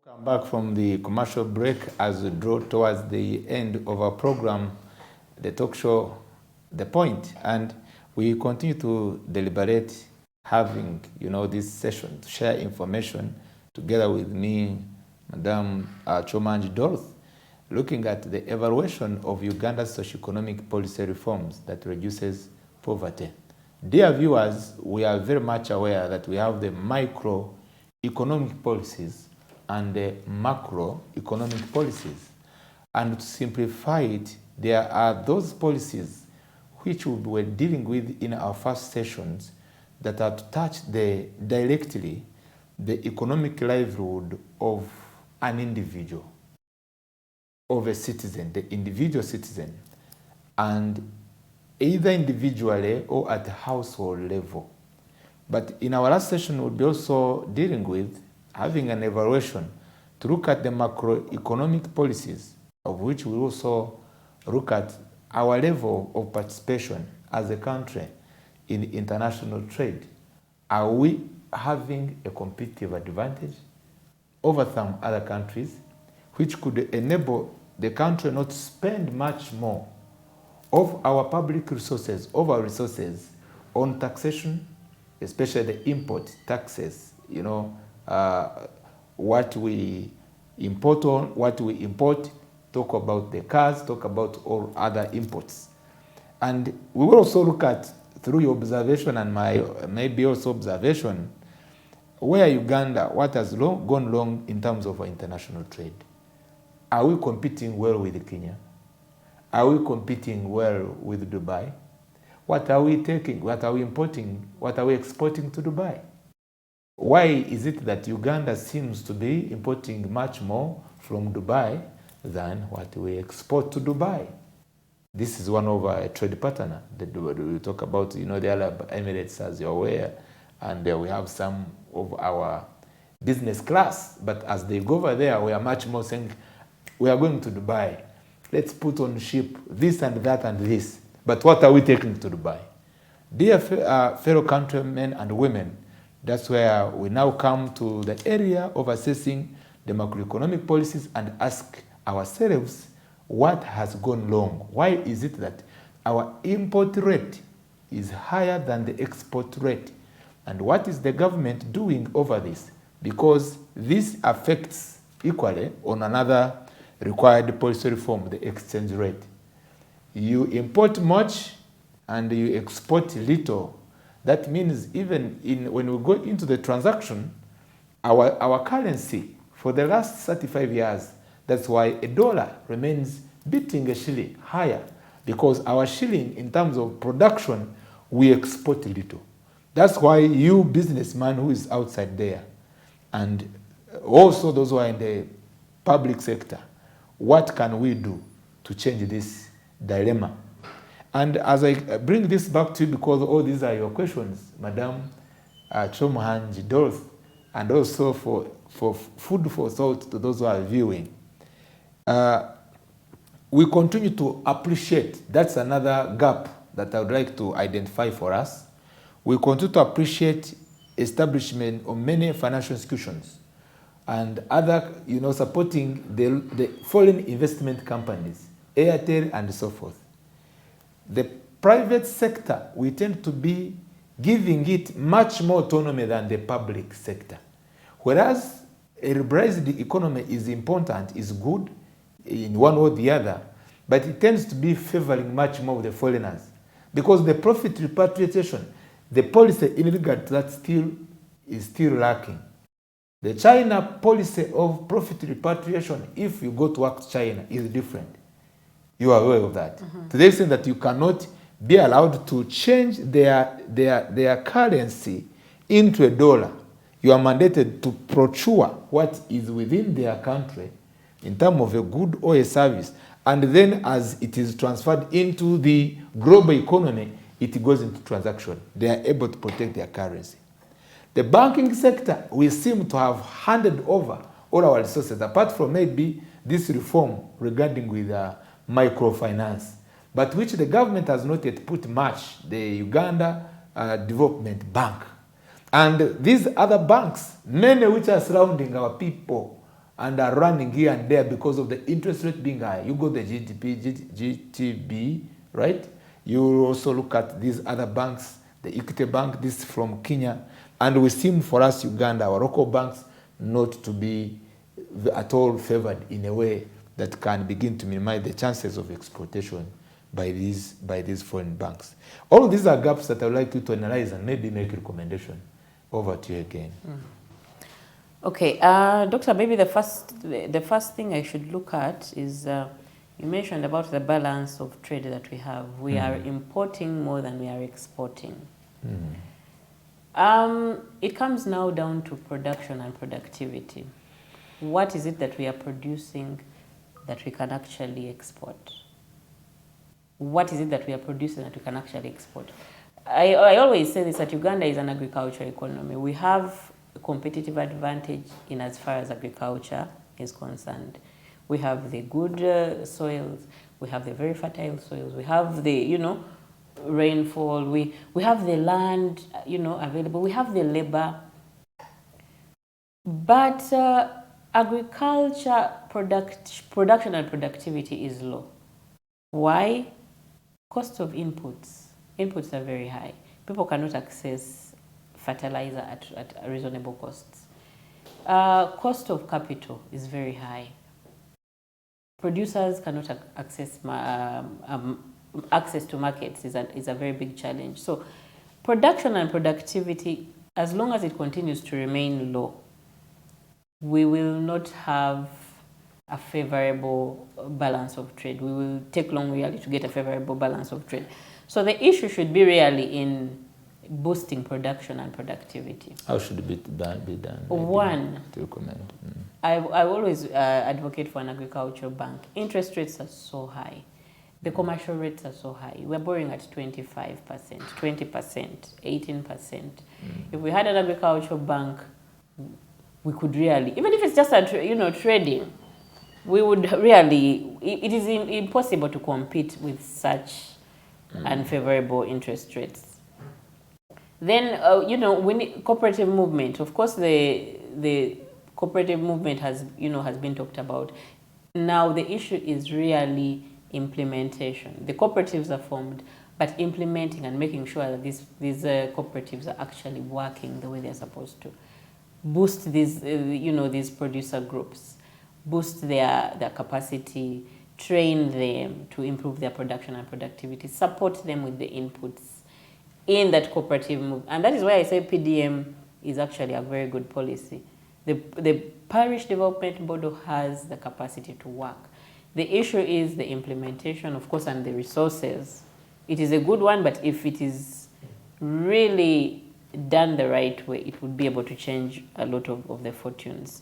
Come back from the commercial break as we draw towards the end of our program, the talk show, The Point, and we continue to deliberate, having this session to share information together with me, Madam Chomanji Dorothy, looking at the evaluation of Uganda's socio-economic policy reforms that reduces poverty. Dear viewers, we are very much aware that we have the microeconomic policies and the macroeconomic policies. And to simplify it, there are those policies which we were dealing with in our first sessions that are to touch directly the economic livelihood of an individual, of a citizen, the individual citizen, and either individually or at the household level. But in our last session, we'll be also dealing with having an evaluation to look at the macroeconomic policies, of which we also look at our level of participation as a country in international trade. Are we having a competitive advantage over some other countries, which could enable the country not to spend much more of our public resources, of our resources, on taxation, especially the import taxes, what we import, talk about the cars, talk about all other imports. And we will also look at, through your observation and my maybe also observation, where Uganda, what has gone wrong in terms of our international trade. Are we competing well with Kenya? Are we competing well with Dubai? What are we taking? What are we importing? What are we exporting to Dubai? Why is it that Uganda seems to be importing much more from Dubai than what we export to Dubai? This is one of our trade partners. We talk about, the Arab Emirates, as you're aware, and we have some of our business class. But as they go over there, we are much more saying, we are going to Dubai. Let's put on ship this and that and this. But what are we taking to Dubai? Dear fellow countrymen and women, that's where we now come to the area of assessing the macroeconomic policies and ask ourselves what has gone wrong. Why is it that our import rate is higher than the export rate? And what is the government doing over this? Because this affects equally on another required policy reform, the exchange rate. You import much and you export little. That means even when we go into the transaction, our currency for the last 35 years, that's why a dollar remains beating a shilling higher, because our shilling in terms of production, we export little. That's why you businessman who is outside there, and also those who are in the public sector, what can we do to change this dilemma? And as I bring this back to you, because all these are your questions, Madam Chomanji Dorothy, and also for food for thought to those who are viewing, we continue to appreciate, that's another gap that I would like to identify for us. We continue to appreciate establishment of many financial institutions and other, supporting the foreign investment companies, Airtel and so forth. The private sector, we tend to be giving it much more autonomy than the public sector. Whereas a liberalized economy is important, is good in one or the other, but it tends to be favoring much more the foreigners. Because the profit repatriation, the policy in regard to that is still lacking. The China policy of profit repatriation, if you go to work to China, is different. You are aware of that. Mm-hmm. To the extent that you cannot be allowed to change their currency into a dollar. You are mandated to procure what is within their country in terms of a good or a service. And then as it is transferred into the global economy, it goes into transaction. They are able to protect their currency. The banking sector, we seem to have handed over all our resources, apart from maybe this reform regarding with microfinance, but which the government has not yet put much, the Uganda Development Bank. And these other banks, many which are surrounding our people, and are running here and there because of the interest rate being high. You go to the GTB, right? You also look at these other banks, the Equity Bank, this from Kenya, and we seem for us, Uganda, our local banks, not to be at all favored in a way that can begin to minimize the chances of exploitation by these foreign banks. All of these are gaps that I would like you to analyze and maybe make a recommendation. Over to you again. Okay, Doctor, maybe the first thing I should look at is you mentioned about the balance of trade that we have. We are importing more than we are exporting. It comes now down to production and productivity. What is it that we are producing that we can actually export? What is it that we are producing that we can actually export? I always say this, that Uganda is an agricultural economy. We have a competitive advantage in as far as agriculture is concerned. We have the good soils, we have the very fertile soils, we have the, rainfall, we have the land, available, we have the labor. But agriculture production and productivity is low. Why? Cost of inputs. Inputs are very high. People cannot access fertilizer at reasonable costs. Cost of capital is very high. Producers cannot access access to markets is a very big challenge. So production and productivity, as long as it continues to remain low, we will not have a favorable balance of trade. We will take long really to get a favorable balance of trade. So the issue should be really in boosting production and productivity. How should it be done? One, to recommend. I always advocate for an agricultural bank. Interest rates are so high. The commercial rates are so high. We're borrowing at 25%, 20%, 18%. If we had an agricultural bank, we could really, even if it's just trading, we would really, it is impossible to compete with such unfavorable interest rates. Then, we need cooperative movement. Of course, the cooperative movement has been talked about. Now, the issue is really implementation. The cooperatives are formed, but implementing and making sure that these cooperatives are actually working the way they're supposed to. Boost these, these producer groups, boost their capacity, train them to improve their production and productivity, support them with the inputs in that cooperative move. And that is why I say PDM is actually a very good policy. The Parish Development Board has the capacity to work. The issue is the implementation, of course, and the resources. It is a good one, but if it is really done the right way, it would be able to change a lot of the fortunes.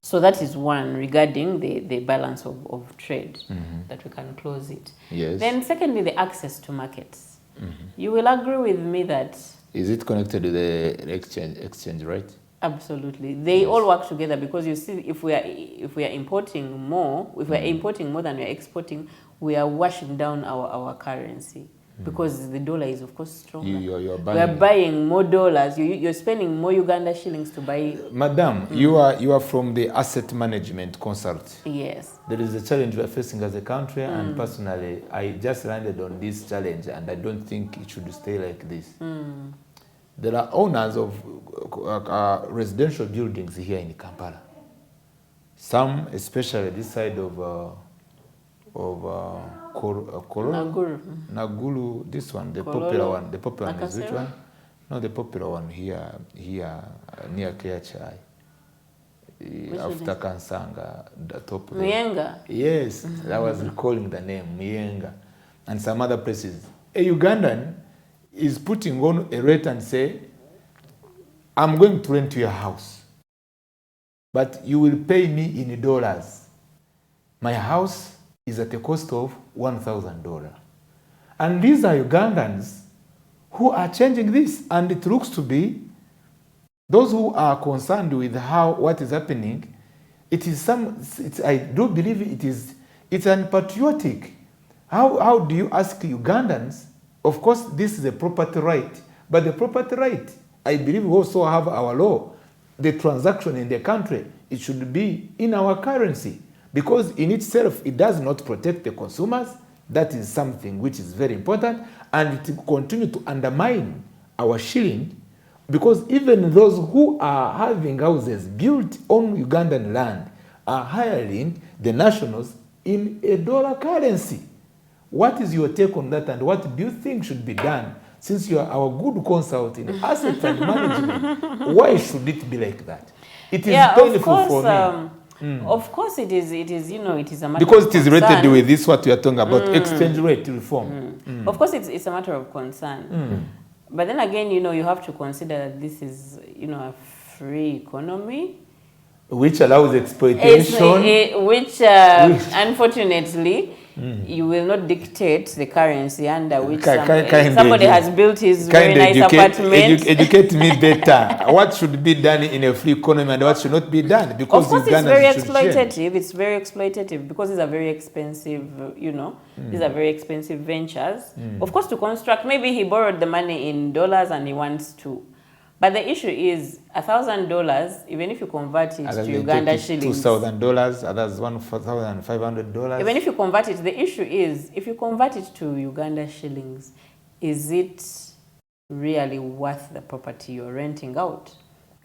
So that is one regarding the balance of trade, that we can close it. Yes. Then secondly, the access to markets. You will agree with me that... Is it connected to the exchange, right? Absolutely. They all work together, because you see, if we are importing more, if we are importing more than we are exporting, we are washing down our currency. Because the dollar is, of course, stronger. You're buying. We are buying more dollars. You're spending more Uganda shillings to buy. Madam, you are from the asset management consult. Yes. There is a challenge we are facing as a country, and personally, I just landed on this challenge, and I don't think it should stay like this. There are owners of residential buildings here in Kampala. Some, especially this side of Naguru, this one, the popular one. The popular one is which one? No, the popular one here near Kiachai. After Kansanga, the top there. Mienga? Yes, I was recalling the name, Mienga. And some other places. A Ugandan is putting on a rate and say, I'm going to rent your house, but you will pay me in dollars. My house is at a cost of $1,000. And these are Ugandans who are changing this, and it looks to be those who are concerned with what is happening. I do believe it's unpatriotic. How do you ask Ugandans? Of course, this is a property right, but the property right, I believe we also have our law. the transaction in the country, it should be in our currency, because in itself it does not protect the consumers. That is something which is very important, and it will continue to undermine our shilling, because even those who are having houses built on Ugandan land are hiring the nationals in a dollar currency. What is your take on that, and what do you think should be done? Since you are our good consult in assets and management, why should it be like that? It is painful for me. Of course it is, it is a matter because of it is concern. related with this what we are talking about, exchange rate reform. Of course it's a matter of concern. But then again, you have to consider that this is, a free economy. Which allows exploitation. Which unfortunately, you will not dictate the currency under which somebody has built his very nice apartment. Educate me better. What should be done in a free economy and what should not be done? Because of course, it's very exploitative. It's very exploitative because these are very expensive, these are very expensive ventures. Of course, to construct, maybe he borrowed the money in dollars and he wants to. But the issue is $1,000, even if you convert it to Uganda shillings. $2,000, others $1,500. Even if you convert it, the issue is, if you convert it to Uganda shillings, is it really worth the property you're renting out?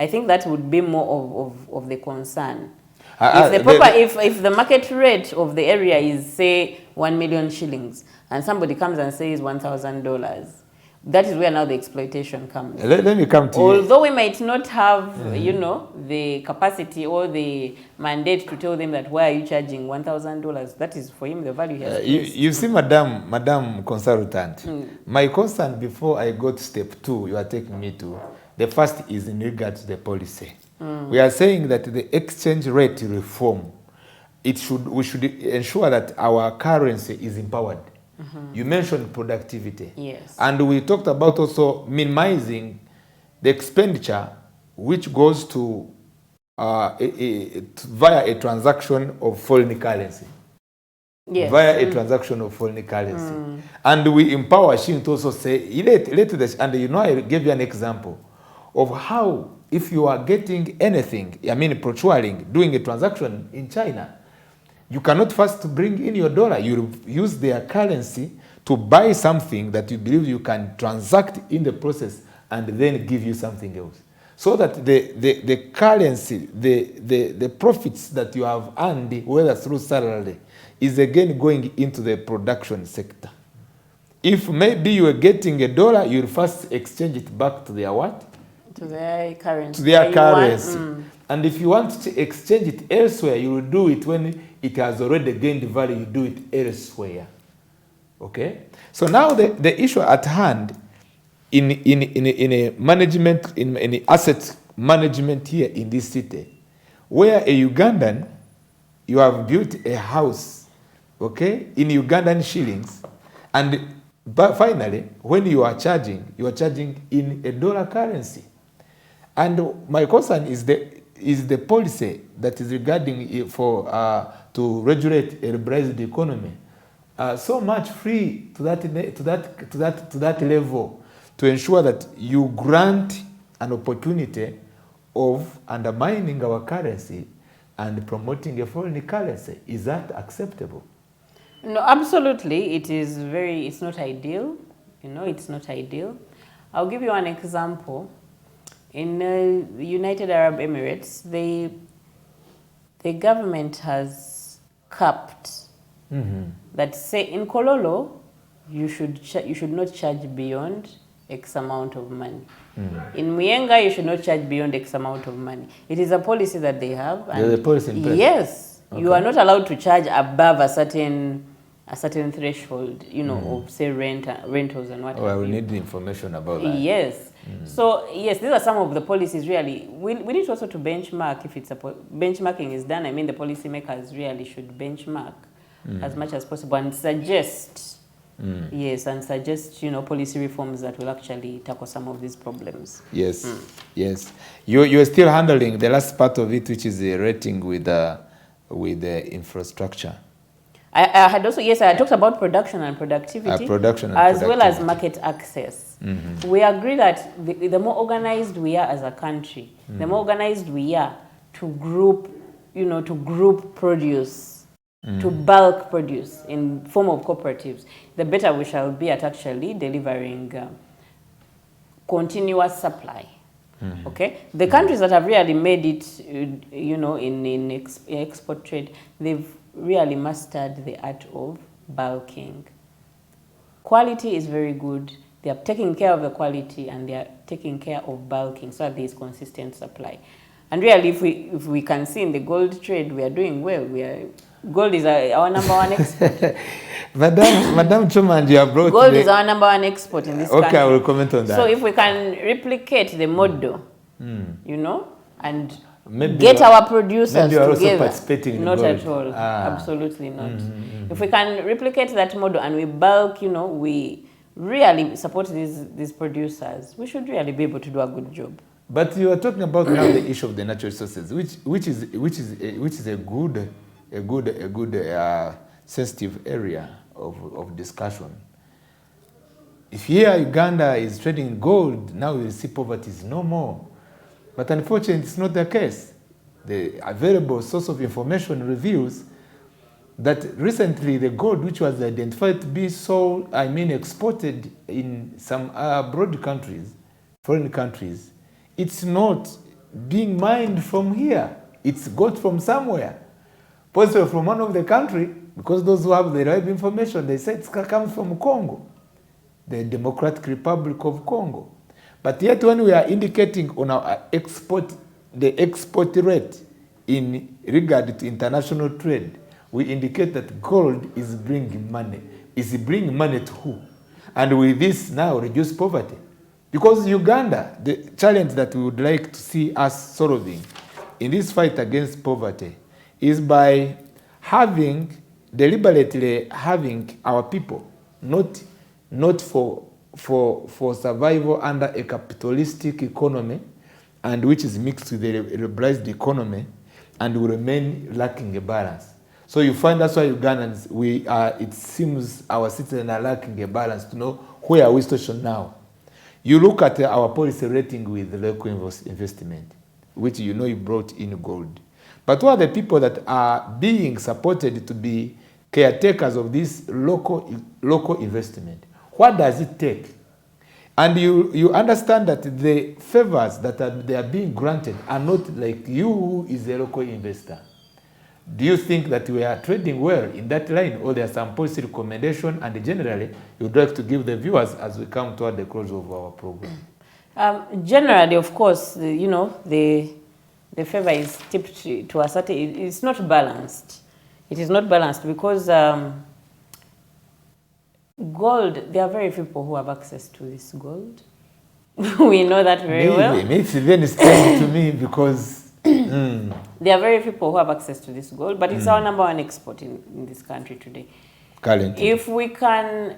I think that would be more of the concern. If the market rate of the area is, say, 1 million shillings, and somebody comes and says $1,000, that is where now the exploitation comes. Let me come to Although we might not have, the capacity or the mandate to tell them that, why are you charging $1,000? That is for him the value he has. You see, Madam Consultant, my concern before I go to step 2, you are taking me to, the first is in regard to the policy. We are saying that the exchange rate reform, we should ensure that our currency is empowered. You mentioned productivity. Yes. And we talked about also minimizing the expenditure which goes to via a transaction of foreign currency. Yes. Via a transaction of foreign currency. And we empower Shin to also say, and I gave you an example of how, if you are getting anything, procuring, doing a transaction in China, you cannot first bring in your dollar. You use their currency to buy something that you believe you can transact in the process and then give you something else. So that the currency, the profits that you have earned, whether through salary, is again going into the production sector. If maybe you are getting $1, you'll first exchange it back to their what? To their currency. To their currency. And if you want to exchange it elsewhere, you will do it when it has already gained value, you do it elsewhere. Okay? So now the issue at hand in a management, in asset management here in this city, where a Ugandan, you have built a house, okay, in Ugandan shillings, but finally, when you are charging in a dollar currency. And my concern is the policy that is regarding to regulate a liberalized economy, so much free to that level, to ensure that you grant an opportunity of undermining our currency and promoting a foreign currency. Is that acceptable? No, absolutely. It's not ideal. It's not ideal. I'll give you an example. In the United Arab Emirates, the government has capped that, say, in Kololo, you should not charge beyond X amount of money. In Muyenga, you should not charge beyond X amount of money. It is a policy that they have. There's a policy in place. Yes, okay. You are not allowed to charge above a certain threshold, of, say, rentals and whatever. Well, we need the information about that. Yes. So yes, these are some of the policies. Really, we need also to benchmark. If it's benchmarking is done, the policymakers really should benchmark as much as possible and suggest, suggest policy reforms that will actually tackle some of these problems. Yes, yes. You're still handling the last part of it, which is the rating with the infrastructure. I had also, yes, I talked about production and productivity, as well as market access. We agree that the more organized we are as a country, the more organized we are to group, to group produce, to bulk produce in form of cooperatives, the better we shall be at actually delivering continuous supply. Okay, the countries that have really made it, in export trade, they've really mastered the art of bulking. Quality is very good. They are taking care of the quality and they are taking care of bulking so that there is consistent supply. And really, if we can see in the gold trade, we are doing well. Gold is our number one export. Madam Choma, you have brought gold is our number one export in this country. Okay, I will comment on that. So if we can replicate the model, and maybe get our producers together. Also participating not in at all. Absolutely not. If we can replicate that model and we bulk, we really support these producers, we should really be able to do a good job. But you are talking about now the issue of the natural resources, which is a good sensitive area of discussion. If here Uganda is trading in gold, now you see poverty is no more. But unfortunately, it's not the case. The available source of information reveals that recently the gold which was identified to be exported in some abroad countries, foreign countries, it's not being mined from here. It's got from somewhere. Possibly from one of the country, because those who have the right information, they say it's comes from Congo, the Democratic Republic of Congo. But yet when we are indicating on our the export rate in regard to international trade, we indicate that gold is bringing money. Is bringing money to who? And with this now reduce poverty. Because Uganda, the challenge that we would like to see us solving in this fight against poverty is by deliberately having our people, not for survival under a capitalistic economy, and which is mixed with a liberalized economy, and will remain lacking a balance. So you find that's why Ugandans, it seems our citizens are lacking a balance to know where are we stationed now. You look at our policy rating with local investment, which you brought in gold. But who are the people that are being supported to be caretakers of this local investment? What does it take? And you understand that the favors that they are being granted are not like you who is a local investor. Do you think that we are trading well in that line, or there are some policy recommendation, and generally you would like to give the viewers as we come toward the close of our program? Generally, of course, the favor is tipped to a certain. It's not balanced. It is not balanced because gold. There are very few people who have access to this gold. We know that very well. Maybe it's even strange to me because. There are very few people who have access to this gold, but it's our number one export in this country today. Currently. If we can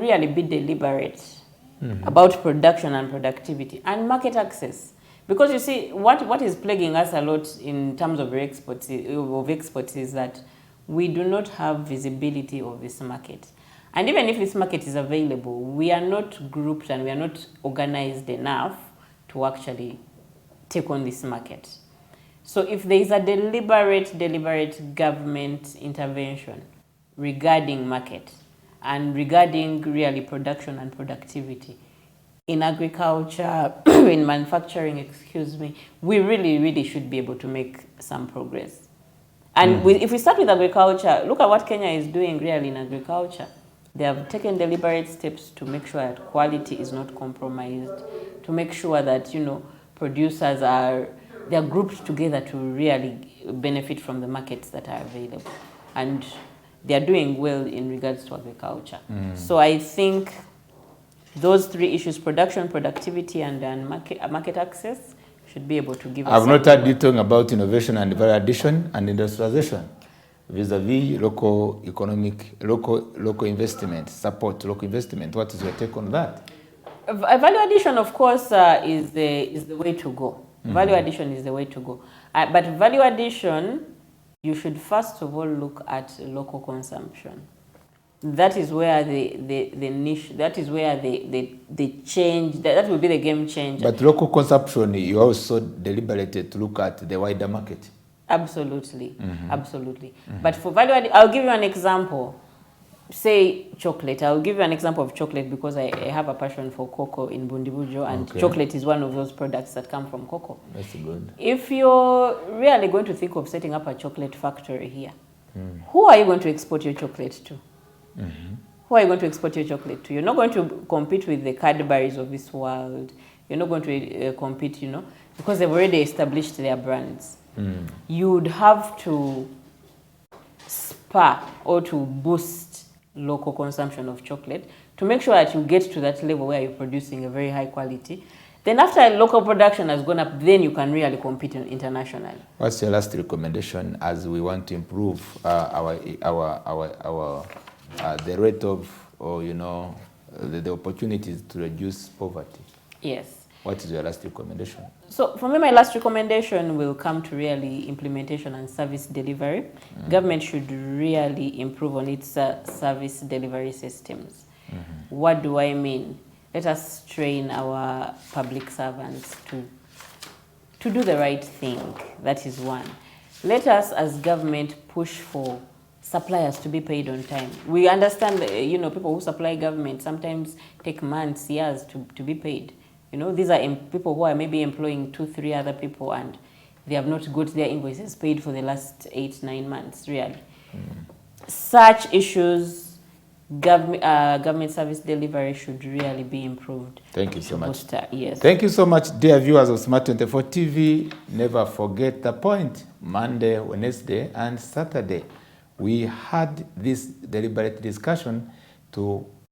really be deliberate about production and productivity and market access, because you see what is plaguing us a lot in terms of exports is that we do not have visibility of this market. And even if this market is available, we are not grouped and we are not organized enough to actually take on this market. So if there is a deliberate government intervention regarding market and regarding really production and productivity in agriculture, in manufacturing, we really should be able to make some progress. And if we start with agriculture, look at what Kenya is doing really in agriculture. They have taken deliberate steps to make sure that quality is not compromised, to make sure that, producers they're grouped together to really benefit from the markets that are available. And they're doing well in regards to agriculture. So I think those three issues, production, productivity, and market access, should be able to give us. I've not heard you talking about innovation and value addition and industrialization vis-a-vis local investment, support local investment. What is your take on that? Value addition, of course, is the way to go. Value addition is the way to go. But value addition, you should first of all look at local consumption. That is where the niche, that is where the change, that will be the game changer. But local consumption, you also deliberated to look at the wider market. Absolutely, absolutely. But for value added, I'll give you an example. Say chocolate. I'll give you an example of chocolate because I have a passion for cocoa in Bundibujo, and chocolate is one of those products that come from cocoa. That's good. If you're really going to think of setting up a chocolate factory here, who are you going to export your chocolate to? Who are you going to export your chocolate to? You're not going to compete with the Cadbury's of this world. You're not going to compete, because they've already established their brands. You would have to spur or to boost local consumption of chocolate to make sure that you get to that level where you're producing a very high quality. Then after local production has gone up, then you can really compete internationally. What's your last recommendation as we want to improve the rate of, or the opportunities to reduce poverty? Yes. What is your last recommendation? So for me, my last recommendation will come to really implementation and service delivery. Government should really improve on its service delivery systems. What do I mean? Let us train our public servants to do the right thing. That is one. Let us, as government, push for suppliers to be paid on time. We understand that, people who supply government sometimes take months, years to be paid. These are people who are maybe employing 2-3 other people, and they have not got their invoices paid for the last 8-9 months, really. Such issues, government service delivery should really be improved. Thank you so much. Yes. Thank you so much, dear viewers of Smart 24 TV. Never forget the point. Monday, Wednesday, and Saturday, we had this deliberate discussion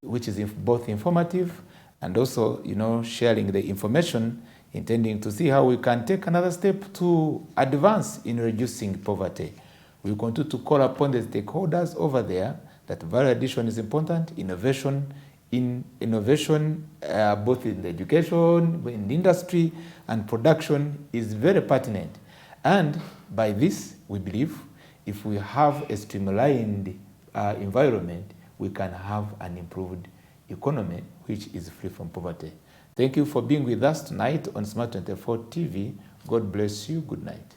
which is both informative and also, sharing the information, intending to see how we can take another step to advance in reducing poverty. We continue to call upon the stakeholders over there that value addition is important, innovation, both in the education, in the industry, and production is very pertinent. And by this, we believe, if we have a streamlined environment, we can have an improved economy which is free from poverty. Thank you for being with us tonight on Smart 24 TV. God bless you. Good night.